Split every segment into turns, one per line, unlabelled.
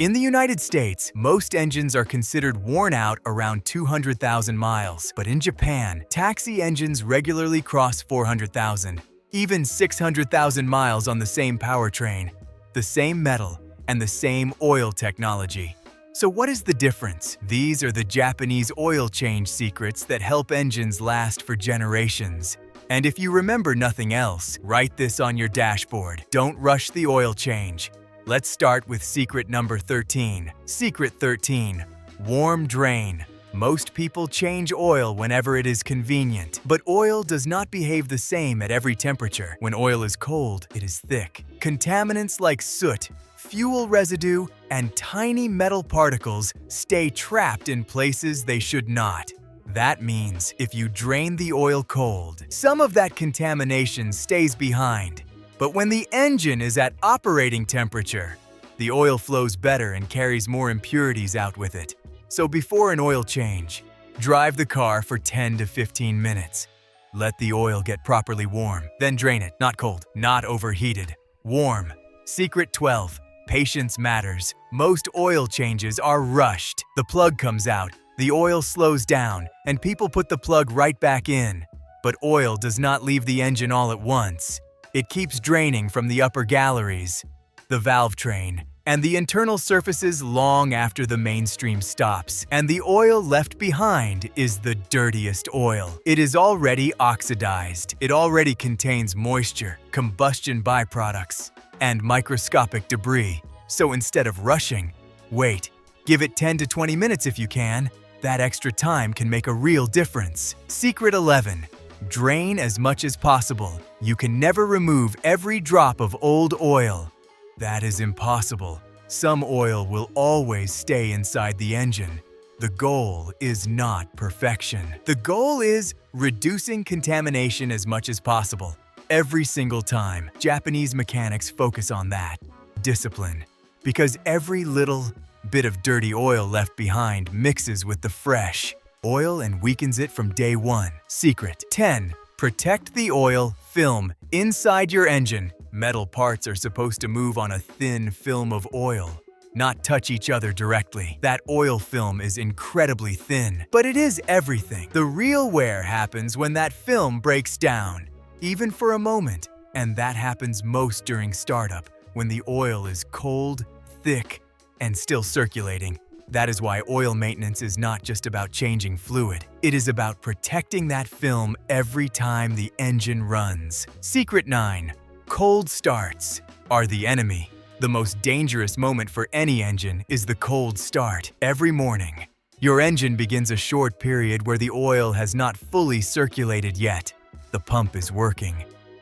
In the United States, most engines are considered worn out around 200,000 miles, but in Japan, taxi engines regularly cross 400,000, even 600,000 miles on the same powertrain, the same metal, and the same oil technology. So what is the difference? These are the Japanese oil change secrets that help engines last for generations. And if you remember nothing else, write this on your dashboard. Don't rush the oil change. Let's start with secret number 13. Secret 13. Warm drain. Most people change oil whenever it is convenient, but oil does not behave the same at every temperature. When oil is cold, it is thick. Contaminants like soot, fuel residue, and tiny metal particles stay trapped in places they should not. That means if you drain the oil cold, some of that contamination stays behind. But when the engine is at operating temperature, the oil flows better and carries more impurities out with it. So before an oil change, drive the car for 10 to 15 minutes. Let the oil get properly warm, then drain it, not cold, not overheated, warm. Secret 12. Patience matters. Most oil changes are rushed. The plug comes out, the oil slows down, and people put the plug right back in. But oil does not leave the engine all at once. It keeps draining from the upper galleries, the valve train, and the internal surfaces long after the mainstream stops. And the oil left behind is the dirtiest oil. It is already oxidized. It already contains moisture, combustion byproducts, and microscopic debris. So instead of rushing, wait. Give it 10 to 20 minutes if you can. That extra time can make a real difference. Secret 11. Drain as much as possible. You can never remove every drop of old oil. That is impossible. Some oil will always stay inside the engine. The goal is not perfection. The goal is reducing contamination as much as possible. Every single time, Japanese mechanics focus on that. Discipline. Because every little bit of dirty oil left behind mixes with the fresh oil and weakens it from day one. Secret 10. Protect the oil film inside your engine. Metal parts are supposed to move on a thin film of oil, not touch each other directly. That oil film is incredibly thin, but it is everything. The real wear happens when that film breaks down, even for a moment, and that happens most during startup, when the oil is cold, thick, and still circulating. That is why oil maintenance is not just about changing fluid. It is about protecting that film every time the engine runs. Secret 9. Cold starts are the enemy. The most dangerous moment for any engine is the cold start. Every morning, your engine begins a short period where the oil has not fully circulated yet. The pump is working,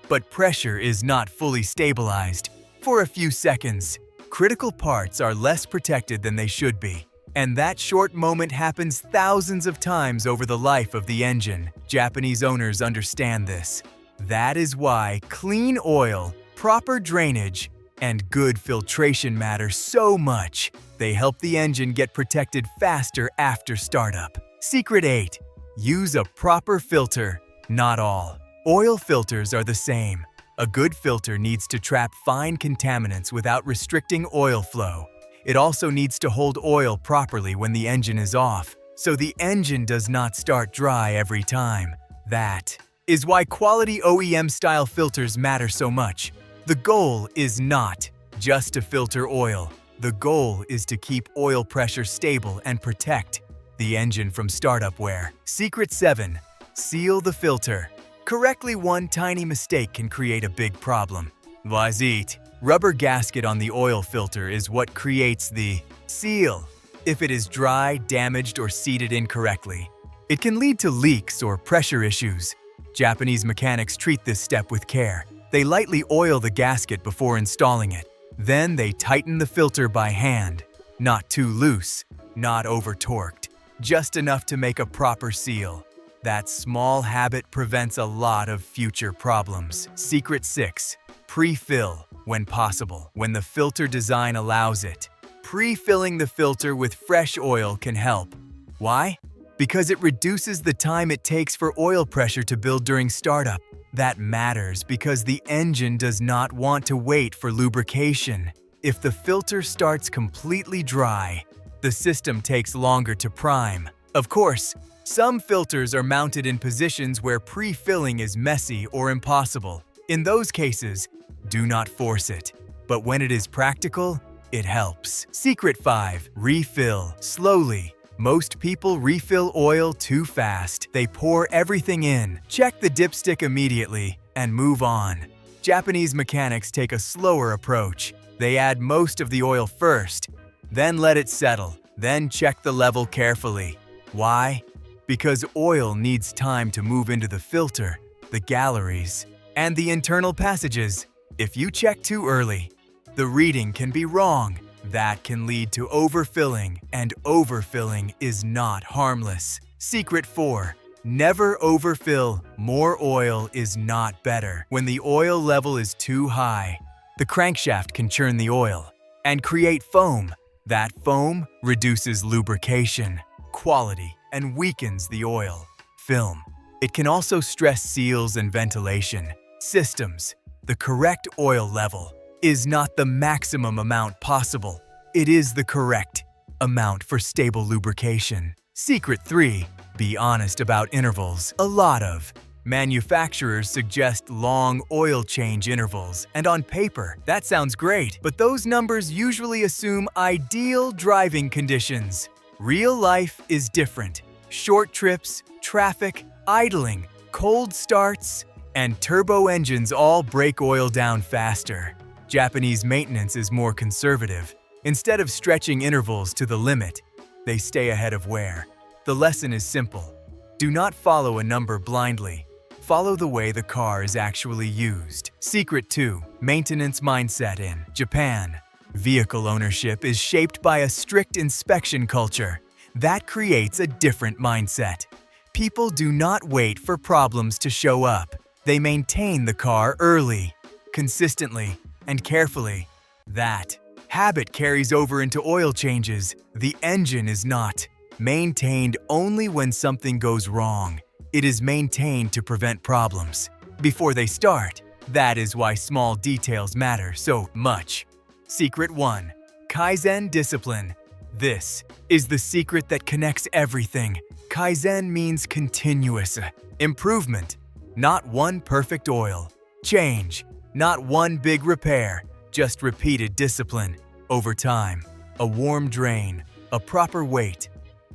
but pressure is not fully stabilized. For a few seconds, critical parts are less protected than they should be. And that short moment happens thousands of times over the life of the engine. Japanese owners understand this. That is why clean oil, proper drainage, and good filtration matter so much. They help the engine get protected faster after startup. Secret 8. Use a proper filter. Not all. Oil filters are the same. A good filter needs to trap fine contaminants without restricting oil flow. It also needs to hold oil properly when the engine is off, so the engine does not start dry every time. That is why quality OEM-style filters matter so much. The goal is not just to filter oil. The goal is to keep oil pressure stable and protect the engine from startup wear. Secret 7. Seal the filter. Correctly, one tiny mistake can create a big problem. Was it? Rubber gasket on the oil filter is what creates the seal. If it is dry, damaged, or seated incorrectly, it can lead to leaks or pressure issues. Japanese mechanics treat this step with care. They lightly oil the gasket before installing it. Then they tighten the filter by hand. Not too loose, not over-torqued, just enough to make a proper seal. That small habit prevents a lot of future problems. Secret 6. Pre-fill when possible, when the filter design allows it. Pre-filling the filter with fresh oil can help. Why? Because it reduces the time it takes for oil pressure to build during startup. That matters because the engine does not want to wait for lubrication. If the filter starts completely dry, the system takes longer to prime. Of course, some filters are mounted in positions where pre-filling is messy or impossible. In those cases, do not force it. But when it is practical, it helps. Secret 5. Refill slowly. Most people refill oil too fast. They pour everything in, check the dipstick immediately, and move on. Japanese mechanics take a slower approach. They add most of the oil first, then let it settle, then check the level carefully. Why? Because oil needs time to move into the filter, the galleries, and the internal passages. If you check too early, the reading can be wrong. That can lead to overfilling, and overfilling is not harmless. Secret 4. Never overfill. More oil is not better. When the oil level is too high, the crankshaft can churn the oil and create foam. That foam reduces lubrication, quality, and weakens the oil film. It can also stress seals and ventilation systems. The correct oil level is not the maximum amount possible. It is the correct amount for stable lubrication. Secret 3. Be honest about intervals. A lot of manufacturers suggest long oil change intervals, and on paper, that sounds great, but those numbers usually assume ideal driving conditions. Real life is different. Short trips, traffic, idling, cold starts, and turbo engines all break oil down faster. Japanese maintenance is more conservative. Instead of stretching intervals to the limit, they stay ahead of wear. The lesson is simple. Do not follow a number blindly. Follow the way the car is actually used. Secret 2. Maintenance mindset in Japan. Vehicle ownership is shaped by a strict inspection culture. That creates a different mindset. People do not wait for problems to show up. They maintain the car early, consistently, and carefully. That habit carries over into oil changes. The engine is not maintained only when something goes wrong. It is maintained to prevent problems before they start. That is why small details matter so much. Secret 1. Kaizen discipline. This is the secret that connects everything. Kaizen means continuous improvement, not one perfect oil change, not one big repair, just repeated discipline over time. A warm drain, a proper weight,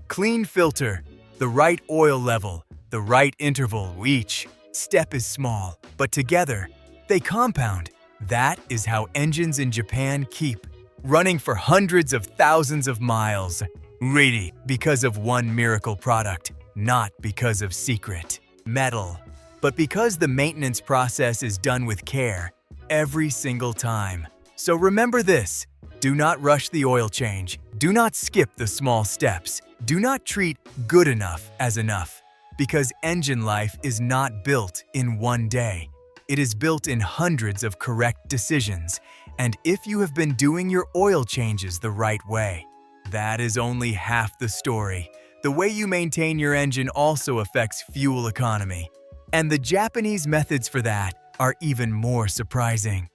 clean filter, the right oil level, the right interval. Each step is small, but together they compound. That is how engines in Japan keep running for hundreds of thousands of miles. Really, because of one miracle product, not because of secret metal, but because the maintenance process is done with care every single time. So remember this: do not rush the oil change. Do not skip the small steps. Do not treat good enough as enough, because engine life is not built in one day. It is built in hundreds of correct decisions. And if you have been doing your oil changes the right way, that is only half the story. The way you maintain your engine also affects fuel economy. And the Japanese methods for that are even more surprising.